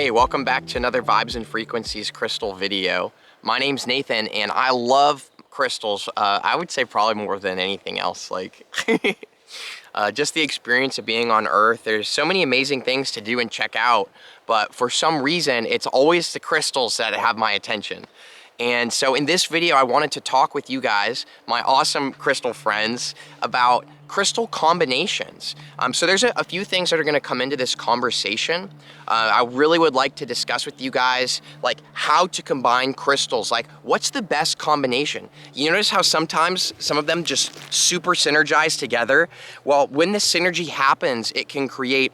Hey, welcome back to another Vibes and Frequencies crystal video. My name's Nathan and I love crystals. I would say probably more than anything else. Like just the experience of being on Earth. There's so many amazing things to do and check out, but for some reason it's always the crystals that have my attention. And so in this video, I wanted to talk with you guys, my awesome crystal friends, about crystal combinations. So there's a few things that are gonna come into this conversation. I really would like to discuss with you guys, like how to combine crystals, like what's the best combination? You notice how sometimes some of them just super synergize together? Well, when this synergy happens, it can create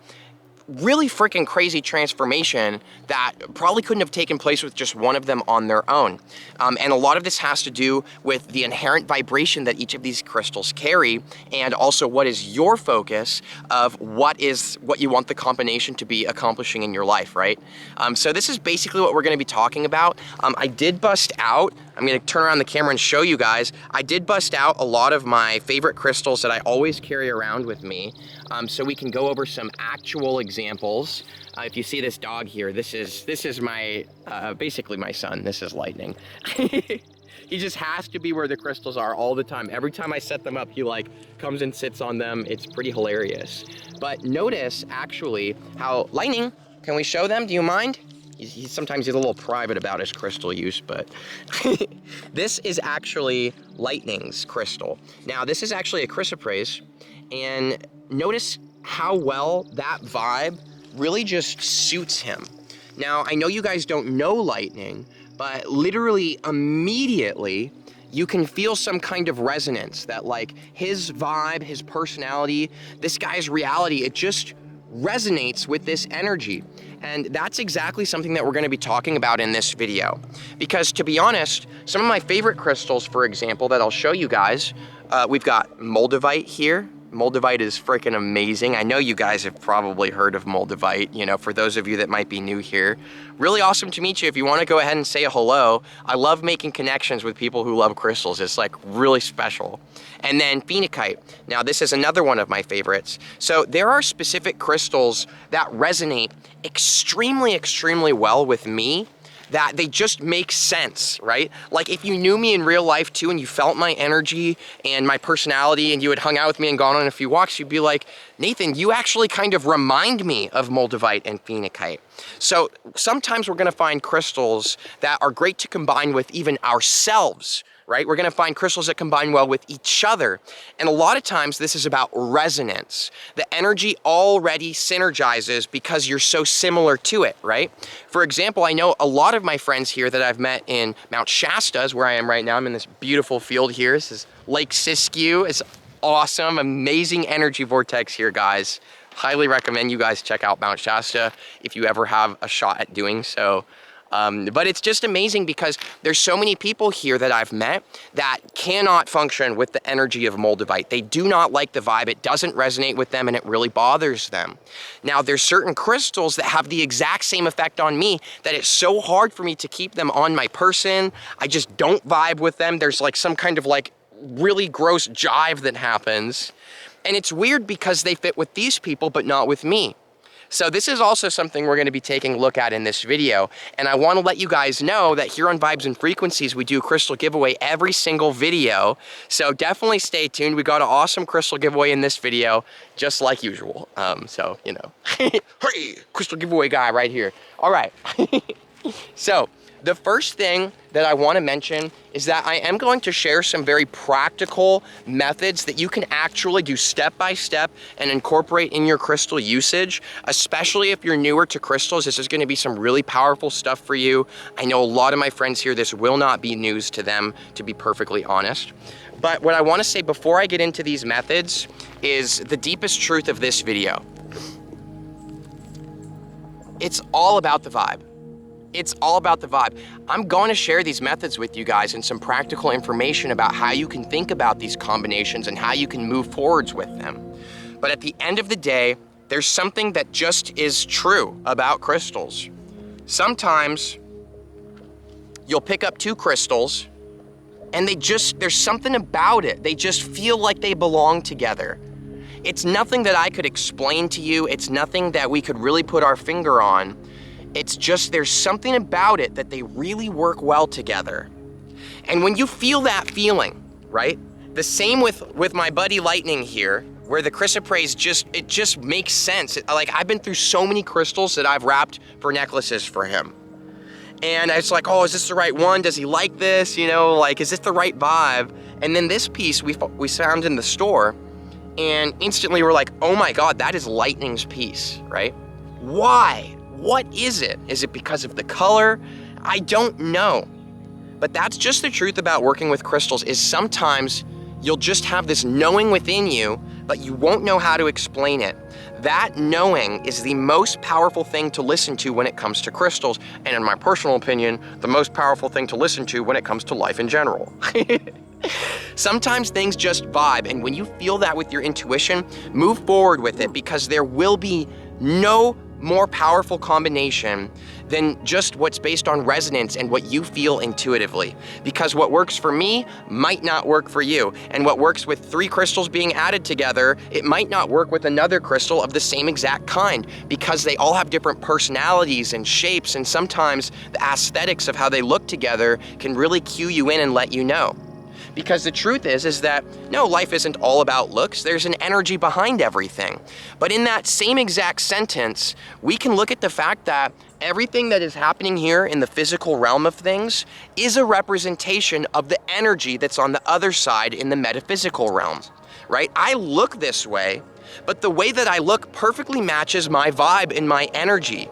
really freaking crazy transformation that probably couldn't have taken place with just one of them on their own. And a lot of this has to do with the inherent vibration that each of these crystals carry, and also what is your focus of what you want the combination to be accomplishing in your life, right? So this is basically what we're gonna be talking about. I did bust out, I'm gonna turn around the camera and show you guys, I did bust out a lot of my favorite crystals that I always carry around with me, so we can go over some actual examples. If you see this dog here, this is my, basically my son. This is Lightning. He just has to be where the crystals are all the time. Every time I set them up, he like comes and sits on them. It's pretty hilarious. But notice actually how, Lightning, can we show them? Do you mind? Sometimes he's a little private about his crystal use, but this is actually Lightning's crystal. Now this is actually a chrysoprase, and notice how well that vibe really just suits him. Now, I know you guys don't know Lightning, but literally immediately you can feel some kind of resonance that like his vibe, his personality, this guy's reality, it just resonates with this energy. And that's exactly something that we're gonna be talking about in this video. Because to be honest, some of my favorite crystals, for example, that I'll show you guys, we've got Moldavite here. Moldavite is freaking amazing. I know you guys have probably heard of Moldavite, you know, for those of you that might be new here. Really awesome to meet you. If you want to go ahead and say a hello, I love making connections with people who love crystals. It's like really special. And then Phenakite. Now this is another one of my favorites. So there are specific crystals that resonate extremely, extremely well with me, that they just make sense, right? Like if you knew me in real life too and you felt my energy and my personality and you had hung out with me and gone on a few walks, you'd be like, Nathan, you actually kind of remind me of Moldavite and Phenakite. So sometimes we're gonna find crystals that are great to combine with even ourselves, right? We're gonna find crystals that combine well with each other. And a lot of times this is about resonance. The energy already synergizes because you're so similar to it, right? For example, I know a lot of my friends here that I've met in Mount Shasta, is where I am right now. I'm in this beautiful field here. This is Lake Siskiyou. It's awesome, amazing energy vortex here, guys. Highly recommend you guys check out Mount Shasta if you ever have a shot at doing so. But it's just amazing because there's so many people here that I've met that cannot function with the energy of Moldavite. They do not like the vibe. It doesn't resonate with them and it really bothers them. Now there's certain crystals that have the exact same effect on me that it's so hard for me to keep them on my person. I just don't vibe with them. There's like some kind of like really gross jive that happens. And it's weird because they fit with these people but not with me. So this is also something we're gonna be taking a look at in this video. And I wanna let you guys know that here on Vibes and Frequencies, we do a crystal giveaway every single video. So definitely stay tuned. We got an awesome crystal giveaway in this video, just like usual. So, you know, hey, crystal giveaway guy right here. All right, so the first thing that I want to mention is that I am going to share some very practical methods that you can actually do step by step and incorporate in your crystal usage, especially if you're newer to crystals. This is going to be some really powerful stuff for you. I know a lot of my friends here, this will not be news to them, to be perfectly honest. But what I want to say before I get into these methods is the deepest truth of this video. It's all about the vibe. It's all about the vibe. I'm going to share these methods with you guys and some practical information about how you can think about these combinations and how you can move forwards with them. But at the end of the day, there's something that just is true about crystals. Sometimes you'll pick up two crystals and there's something about it. They just feel like they belong together. It's nothing that I could explain to you. It's nothing that we could really put our finger on. It's just there's something about it that they really work well together. And when you feel that feeling, right? The same with my buddy Lightning here, where the chrysoprase it just makes sense. Like, I've been through so many crystals that I've wrapped for necklaces for him. And it's like, oh, is this the right one? Does he like this? You know, like, is this the right vibe? And then this piece we found in the store, and instantly we're like, oh my God, that is Lightning's piece, right? Why? What is it? Is it because of the color? I don't know. But that's just the truth about working with crystals, is sometimes you'll just have this knowing within you, but you won't know how to explain it. That knowing is the most powerful thing to listen to when it comes to crystals, and in my personal opinion, the most powerful thing to listen to when it comes to life in general. Sometimes things just vibe, and when you feel that with your intuition, move forward with it, because there will be no more powerful combination than just what's based on resonance and what you feel intuitively. Because what works for me might not work for you, and what works with 3 crystals being added together, it might not work with another crystal of the same exact kind, because they all have different personalities and shapes, and sometimes the aesthetics of how they look together can really cue you in and let you know. Because the truth is that, no, life isn't all about looks. There's an energy behind everything. But in that same exact sentence, we can look at the fact that everything that is happening here in the physical realm of things is a representation of the energy that's on the other side in the metaphysical realm, right? I look this way, but the way that I look perfectly matches my vibe and my energy.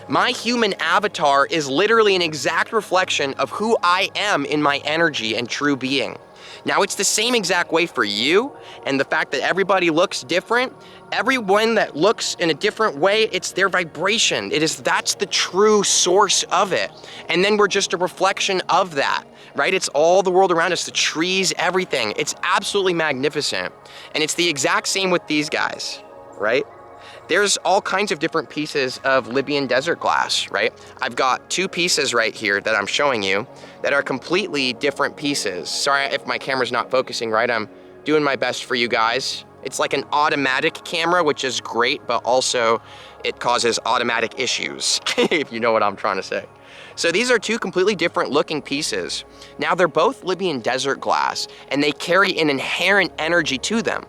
My human avatar is literally an exact reflection of who I am in my energy and true being. Now, it's the same exact way for you, and the fact that everybody looks different, everyone that looks in a different way, it's their vibration. That's the true source of it. And then we're just a reflection of that, right? It's all the world around us, the trees, everything. It's absolutely magnificent. And it's the exact same with these guys, right? There's all kinds of different pieces of Libyan desert glass, right? I've got 2 pieces right here that I'm showing you that are completely different pieces. Sorry if my camera's not focusing right. I'm doing my best for you guys. It's like an automatic camera, which is great, but also it causes automatic issues, if you know what I'm trying to say. So these are 2 completely different looking pieces. Now, they're both Libyan desert glass, and they carry an inherent energy to them.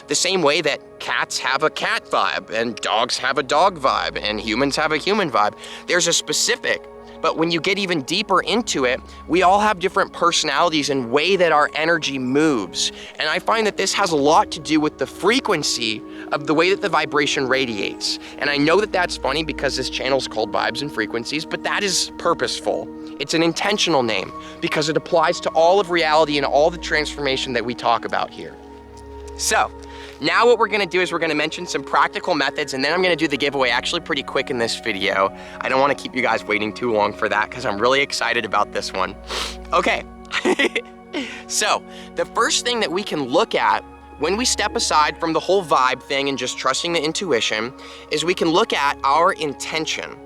The same way that cats have a cat vibe, and dogs have a dog vibe, and humans have a human vibe. There's a specific, but when you get even deeper into it, we all have different personalities and way that our energy moves. And I find that this has a lot to do with the frequency of the way that the vibration radiates. And I know that that's funny because this channel is called Vibes and Frequencies, but that is purposeful. It's an intentional name because it applies to all of reality and all the transformation that we talk about here. So, now what we're gonna do is we're gonna mention some practical methods, and then I'm gonna do the giveaway actually pretty quick in this video. I don't wanna keep you guys waiting too long for that because I'm really excited about this one. Okay, so the first thing that we can look at when we step aside from the whole vibe thing and just trusting the intuition is we can look at our intention.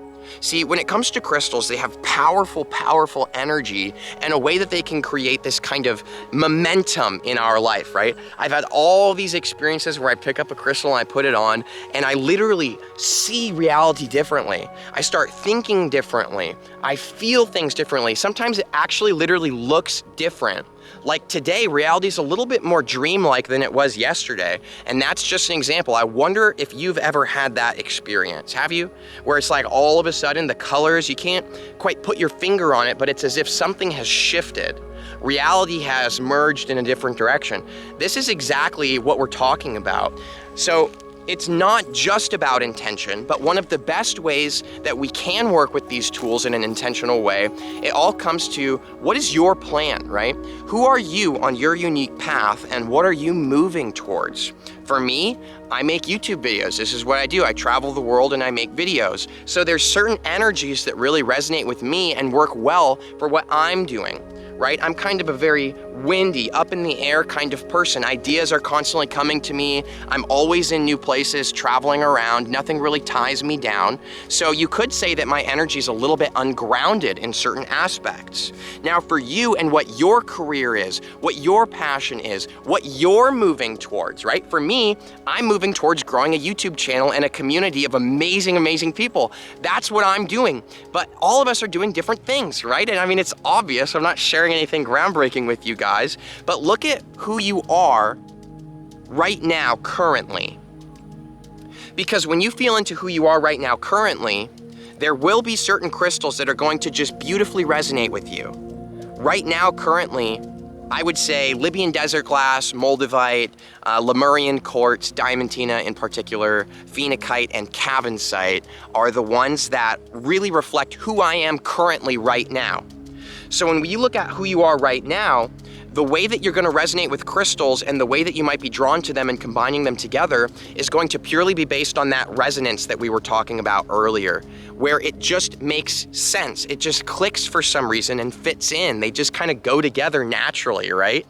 See, when it comes to crystals, they have powerful, powerful energy and a way that they can create this kind of momentum in our life, right? I've had all these experiences where I pick up a crystal and I put it on and I literally see reality differently. I start thinking differently. I feel things differently. Sometimes it actually literally looks different. Like today, reality is a little bit more dreamlike than it was yesterday. And that's just an example. I wonder if you've ever had that experience. Have you? Where it's like all of a sudden the colors, you can't quite put your finger on it, but it's as if something has shifted. Reality has merged in a different direction. This is exactly what we're talking about. So it's not just about intention, but one of the best ways that we can work with these tools in an intentional way, it all comes to what is your plan, right? Who are you on your unique path and what are you moving towards? For me, I make YouTube videos. This is what I do. I travel the world and I make videos. So there's certain energies that really resonate with me and work well for what I'm doing. right? I'm kind of a very windy, up in the air kind of person. Ideas are constantly coming to me. I'm always in new places, traveling around. Nothing really ties me down. So you could say that my energy is a little bit ungrounded in certain aspects. Now for you and what your career is, what your passion is, what you're moving towards, right? For me, I'm moving towards growing a YouTube channel and a community of amazing, amazing people. That's what I'm doing. But all of us are doing different things, right? And I mean, it's obvious. I'm not sharing anything groundbreaking with you guys, but look at who you are right now, currently. Because when you feel into who you are right now, currently, there will be certain crystals that are going to just beautifully resonate with you. Right now, currently, I would say Libyan desert glass, Moldavite, Lemurian quartz, diamantina in particular, Phenakite, and Cavansite are the ones that really reflect who I am currently right now. So when you look at who you are right now, the way that you're going to resonate with crystals and the way that you might be drawn to them and combining them together is going to purely be based on that resonance that we were talking about earlier, where it just makes sense. It just clicks for some reason and fits in. They just kind of go together naturally, right?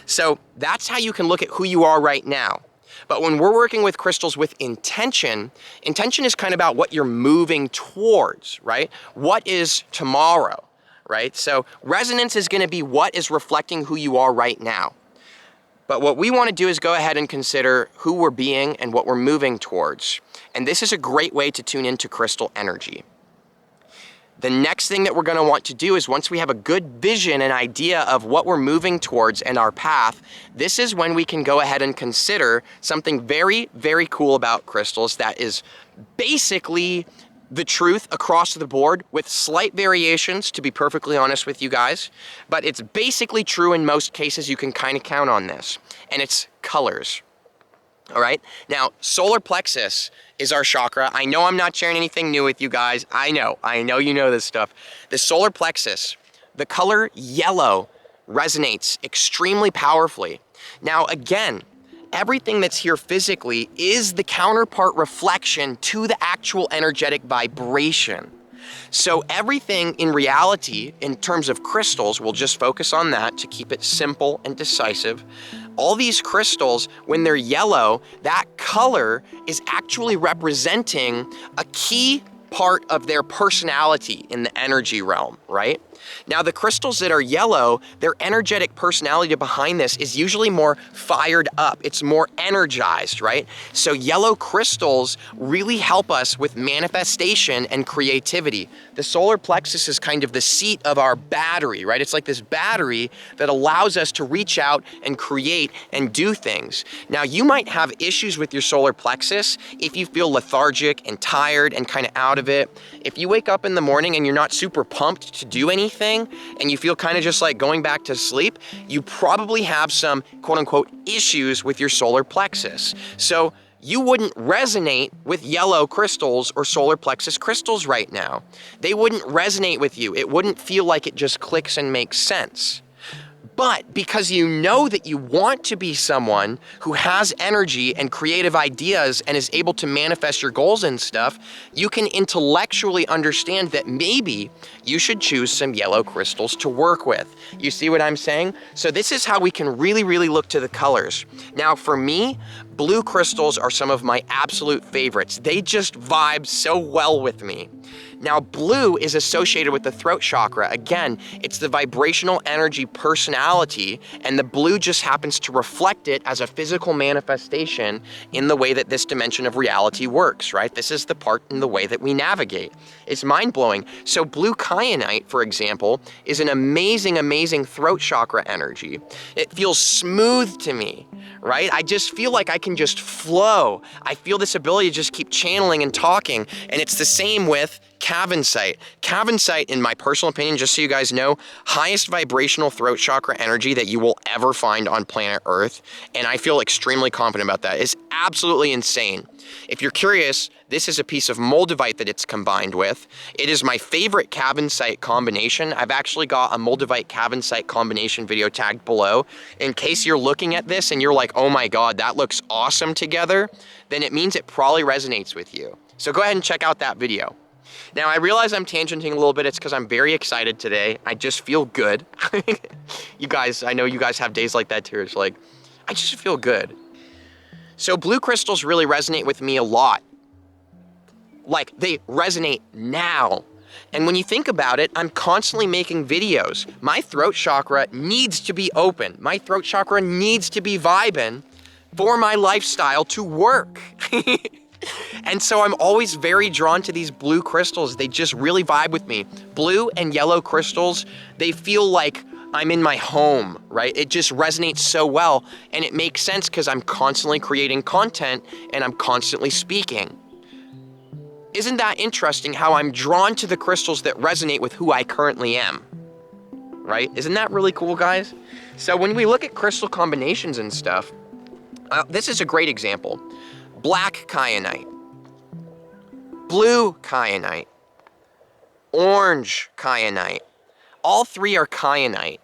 So that's how you can look at who you are right now. But when we're working with crystals with intention, intention is kind of about what you're moving towards, right? What is tomorrow? Right? So resonance is going to be what is reflecting who you are right now. But what we want to do is go ahead and consider who we're being and what we're moving towards. And this is a great way to tune into crystal energy. The next thing that we're going to want to do is once we have a good vision and idea of what we're moving towards and our path, this is when we can go ahead and consider something very, very cool about crystals that is basically the truth across the board with slight variations, to be perfectly honest with you guys, but it's basically true in most cases. You can kind of count on this, and it's colors. All right, now solar plexus is our chakra. I know I'm not sharing anything new with you guys. I know you know this stuff. The solar plexus, the color yellow resonates extremely powerfully. Now again, everything that's here physically is the counterpart reflection to the actual energetic vibration. So everything in reality, in terms of crystals, we'll just focus on that to keep it simple and decisive. All these crystals, when they're yellow, that color is actually representing a key part of their personality in the energy realm, right? Now, the crystals that are yellow, their energetic personality behind this is usually more fired up. It's more energized, right? So yellow crystals really help us with manifestation and creativity. The solar plexus is kind of the seat of our battery, right? It's like this battery that allows us to reach out and create and do things. Now, you might have issues with your solar plexus if you feel lethargic and tired and kind of out of it. If you wake up in the morning and you're not super pumped to do anything, and you feel kind of just like going back to sleep, you probably have some quote unquote issues with your solar plexus. So you wouldn't resonate with yellow crystals or solar plexus crystals right now. They wouldn't resonate with you. It wouldn't feel like it just clicks and makes sense. But because you know that you want to be someone who has energy and creative ideas and is able to manifest your goals and stuff, you can intellectually understand that maybe you should choose some yellow crystals to work with. You see what I'm saying? So this is how we can really, really look to the colors. Now for me, blue crystals are some of my absolute favorites. They just vibe so well with me. Now, blue is associated with the throat chakra. Again, it's the vibrational energy personality, and the blue just happens to reflect it as a physical manifestation in the way that this dimension of reality works, right? This is the part in the way that we navigate. It's mind-blowing. So blue kyanite, for example, is an amazing, amazing throat chakra energy. It feels smooth to me, right? I just feel like I can just flow. I feel this ability to just keep channeling and talking, and it's the same with Cavansite. Cavansite, in my personal opinion, just so you guys know, highest vibrational throat chakra energy that you will ever find on planet Earth, and I feel extremely confident about that. It's absolutely insane. If you're curious, this is a piece of Moldavite that it's combined with. It is my favorite Cavansite combination. I've actually got a Moldavite Cavansite combination video tagged below. In case you're looking at this and you're like, oh my God, that looks awesome together, then it means it probably resonates with you. So go ahead and check out that video. Now, I realize I'm tangenting a little bit. It's because I'm very excited today. I just feel good. You guys, I know you guys have days like that too. It's like, I just feel good. So blue crystals really resonate with me a lot. Like, they resonate now. And when you think about it, I'm constantly making videos. My throat chakra needs to be open. My throat chakra needs to be vibing for my lifestyle to work. And so I'm always very drawn to these blue crystals. They just really vibe with me. Blue and yellow crystals, they feel like I'm in my home, right? It just resonates so well, and it makes sense because I'm constantly creating content and I'm constantly speaking. Isn't that interesting how I'm drawn to the crystals that resonate with who I currently am, right? Isn't that really cool, guys? So when we look at crystal combinations and stuff, this is a great example. Black kyanite, blue kyanite, orange kyanite. All three are kyanite,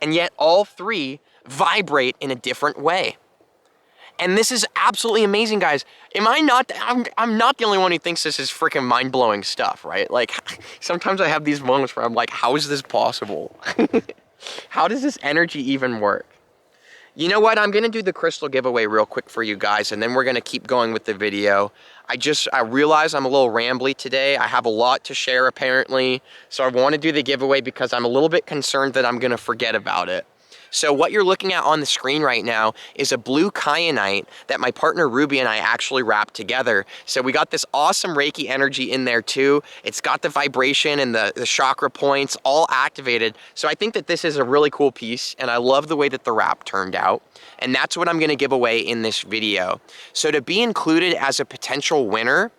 and yet all three vibrate in a different way. And this is absolutely amazing, guys. I'm not the only one who thinks this is freaking mind-blowing stuff, right? Like, sometimes I have these moments where I'm like, how is this possible? How does this energy even work? You know what? I'm going to do the crystal giveaway real quick for you guys, and then we're going to keep going with the video. I realize I'm a little rambly today. I have a lot to share, apparently. So I want to do the giveaway because I'm a little bit concerned that I'm going to forget about it. So what you're looking at on the screen right now is a blue kyanite that my partner Ruby and I actually wrapped together. So we got this awesome Reiki energy in there too. It's got the vibration and the chakra points all activated. So I think that this is a really cool piece, and I love the way that the wrap turned out. And that's what I'm gonna give away in this video. So to be included as a potential winner,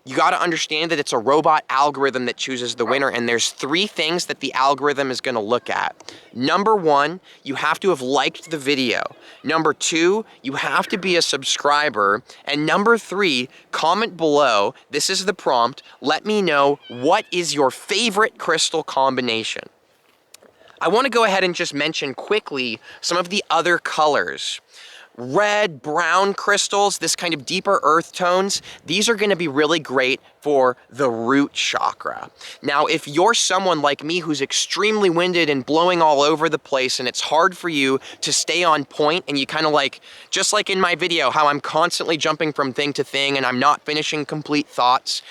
you got to understand that it's a robot algorithm that chooses the winner, and there's 3 things that the algorithm is going to look at. Number 1, you have to have liked the video. Number 2, you have to be a subscriber. And number 3, comment below. This is the prompt. Let me know what is your favorite crystal combination. I want to go ahead and just mention quickly some of the other colors. Red, brown crystals, this kind of deeper earth tones, these are going to be really great for the root chakra. Now, if you're someone like me who's extremely winded and blowing all over the place, and it's hard for you to stay on point, and you kind of like, just like in my video, how I'm constantly jumping from thing to thing and I'm not finishing complete thoughts,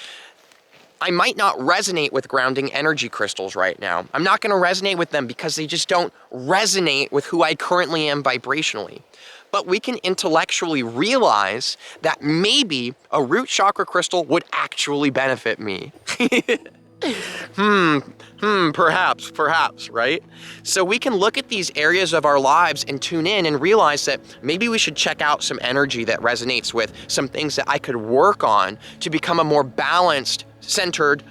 I might not resonate with grounding energy crystals right now. I'm not going to resonate with them because they just don't resonate with who I currently am vibrationally. But we can intellectually realize that maybe a root chakra crystal would actually benefit me. Perhaps, right? So we can look at these areas of our lives and tune in and realize that maybe we should check out some energy that resonates with some things that I could work on to become a more balanced, centered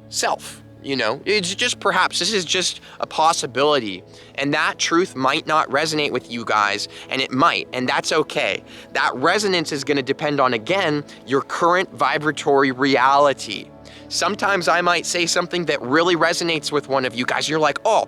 self. You know, it's just perhaps this is just a possibility, and that truth might not resonate with you guys, and it might, and that's okay. That resonance is going to depend on, again, your current vibratory reality. Sometimes I might say something that really resonates with one of you guys. You're like, oh,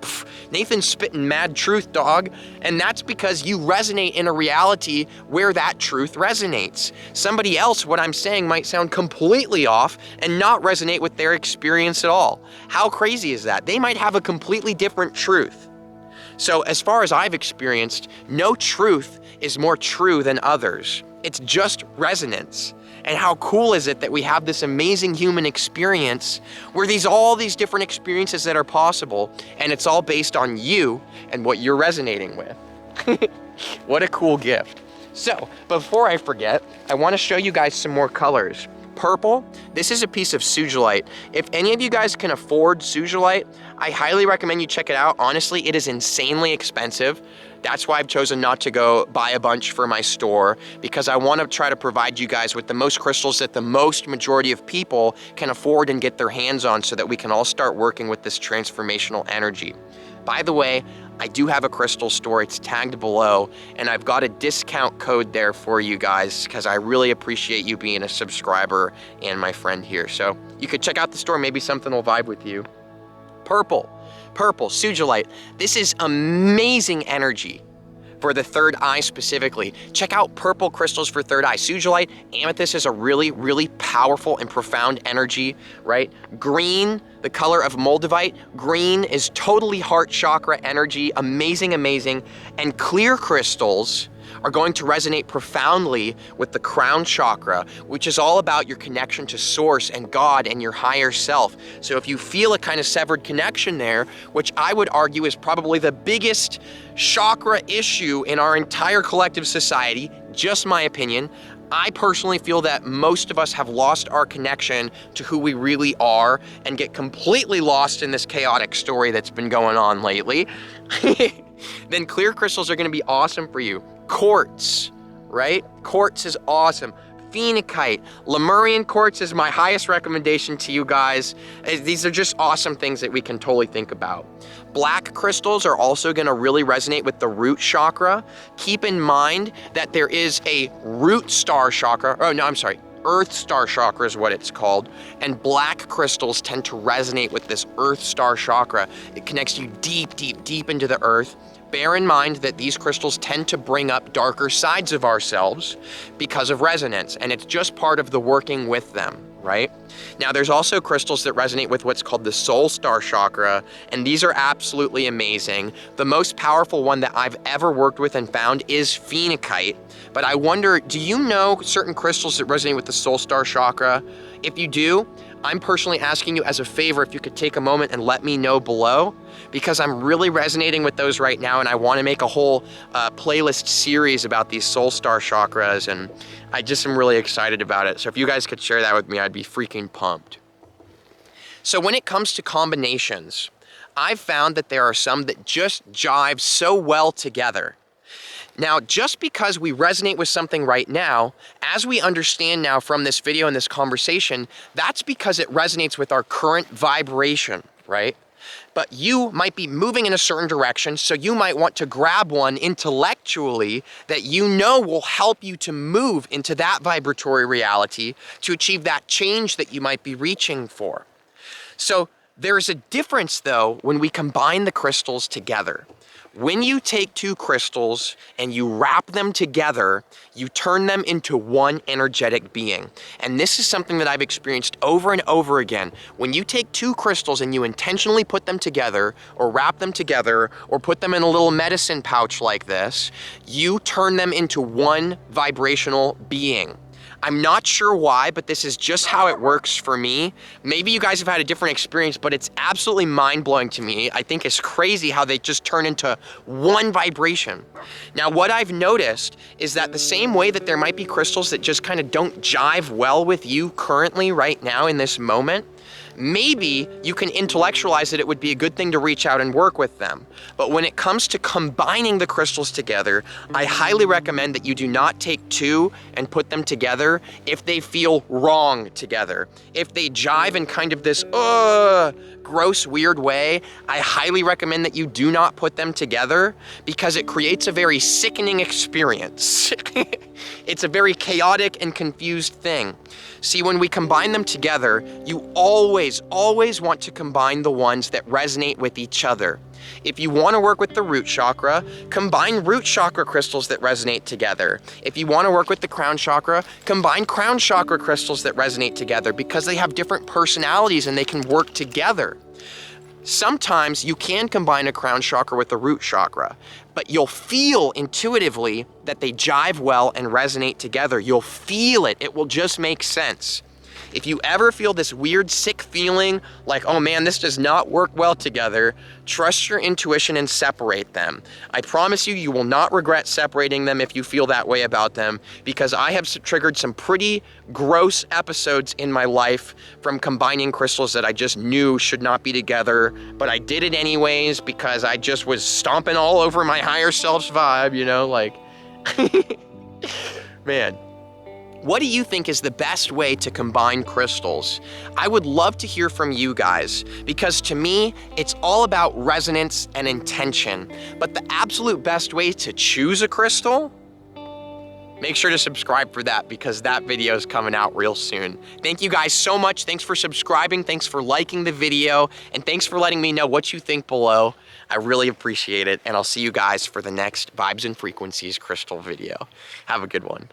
Nathan's spitting mad truth, dog. And that's because you resonate in a reality where that truth resonates. Somebody else, what I'm saying might sound completely off and not resonate with their experience at all. How crazy is that? They might have a completely different truth. So as far as I've experienced, no truth is more true than others. It's just resonance. And how cool is it that we have this amazing human experience where all these different experiences that are possible, and it's all based on you and what you're resonating with. What a cool gift. So before I forget, I want to show you guys some more colors. Purple, this is a piece of sugilite. If any of you guys can afford sugilite, I highly recommend you check it out. Honestly, it is insanely expensive. That's why I've chosen not to go buy a bunch for my store, because I want to try to provide you guys with the most crystals that the most majority of people can afford and get their hands on, so that we can all start working with this transformational energy. By the way, I do have a crystal store. It's tagged below, and I've got a discount code there for you guys because I really appreciate you being a subscriber and my friend here. So you could check out the store. Maybe something will vibe with you. Purple, sugilite. This is amazing energy for the third eye specifically. Check out purple crystals for third eye. Sugilite, amethyst is a really, really powerful and profound energy, right? Green, the color of Moldavite, green is totally heart chakra energy, amazing, amazing. And clear crystals are going to resonate profoundly with the crown chakra, which is all about your connection to source and God and your higher self. So if you feel a kind of severed connection there, which I would argue is probably the biggest chakra issue in our entire collective society, just my opinion, I personally feel that most of us have lost our connection to who we really are and get completely lost in this chaotic story that's been going on lately. Then clear crystals are going to be awesome for you. Quartz, right? Quartz is awesome. Phenakite, Lemurian quartz is my highest recommendation to you guys. These are just awesome things that we can totally think about. Black crystals are also going to really resonate with the root chakra. Keep in mind that there is a root star chakra. Oh, no, I'm sorry. Earth star chakra is what it's called. And black crystals tend to resonate with this earth star chakra. It connects you deep, deep, deep into the earth. Bear in mind that these crystals tend to bring up darker sides of ourselves because of resonance, and it's just part of the working with them, right? Now, there's also crystals that resonate with what's called the soul star chakra, and these are absolutely amazing. The most powerful one that I've ever worked with and found is Phenakite, but I wonder, do you know certain crystals that resonate with the soul star chakra? If you do, I'm personally asking you as a favor if you could take a moment and let me know below, because I'm really resonating with those right now, and I want to make a whole playlist series about these soul star chakras, and I just am really excited about it. So if you guys could share that with me, I'd be freaking pumped. So when it comes to combinations, I've found that there are some that just jive so well together. Now, just because we resonate with something right now, as we understand now from this video and this conversation, that's because it resonates with our current vibration, right? But you might be moving in a certain direction, so you might want to grab one intellectually that you know will help you to move into that vibratory reality to achieve that change that you might be reaching for. So there's a difference, though, when we combine the crystals together. When you take two crystals and you wrap them together, you turn them into one energetic being. And this is something that I've experienced over and over again. When you take two crystals and you intentionally put them together or wrap them together or put them in a little medicine pouch like this, you turn them into one vibrational being. I'm not sure why, but this is just how it works for me. Maybe you guys have had a different experience, but it's absolutely mind-blowing to me. I think it's crazy how they just turn into one vibration. Now, what I've noticed is that the same way that there might be crystals that just kind of don't jive well with you currently right now in this moment, maybe you can intellectualize that it would be a good thing to reach out and work with them. But when it comes to combining the crystals together, I highly recommend that you do not take two and put them together if they feel wrong together. If they jive in kind of this gross, weird way, I highly recommend that you do not put them together because it creates a very sickening experience. It's a very chaotic and confused thing. See, when we combine them together, you always want to combine the ones that resonate with each other. If you want to work with the root chakra, combine root chakra crystals that resonate together. If you want to work with the crown chakra, combine crown chakra crystals that resonate together because they have different personalities and they can work together. Sometimes you can combine a crown chakra with a root chakra, but you'll feel intuitively that they jive well and resonate together. You'll feel it. It will just make sense. If you ever feel this weird, sick feeling like, oh man, this does not work well together, trust your intuition and separate them. I promise you, you will not regret separating them if you feel that way about them, because I have triggered some pretty gross episodes in my life from combining crystals that I just knew should not be together, but I did it anyways because I just was stomping all over my higher self's vibe, you know, like, man. What do you think is the best way to combine crystals? I would love to hear from you guys, because to me, it's all about resonance and intention. But the absolute best way to choose a crystal Make sure to subscribe for that because that video is coming out real soon. Thank you guys so much. Thanks for subscribing. Thanks for liking the video. And thanks for letting me know what you think below. I really appreciate it. And I'll see you guys for the next Vibes and Frequencies crystal video. Have a good one.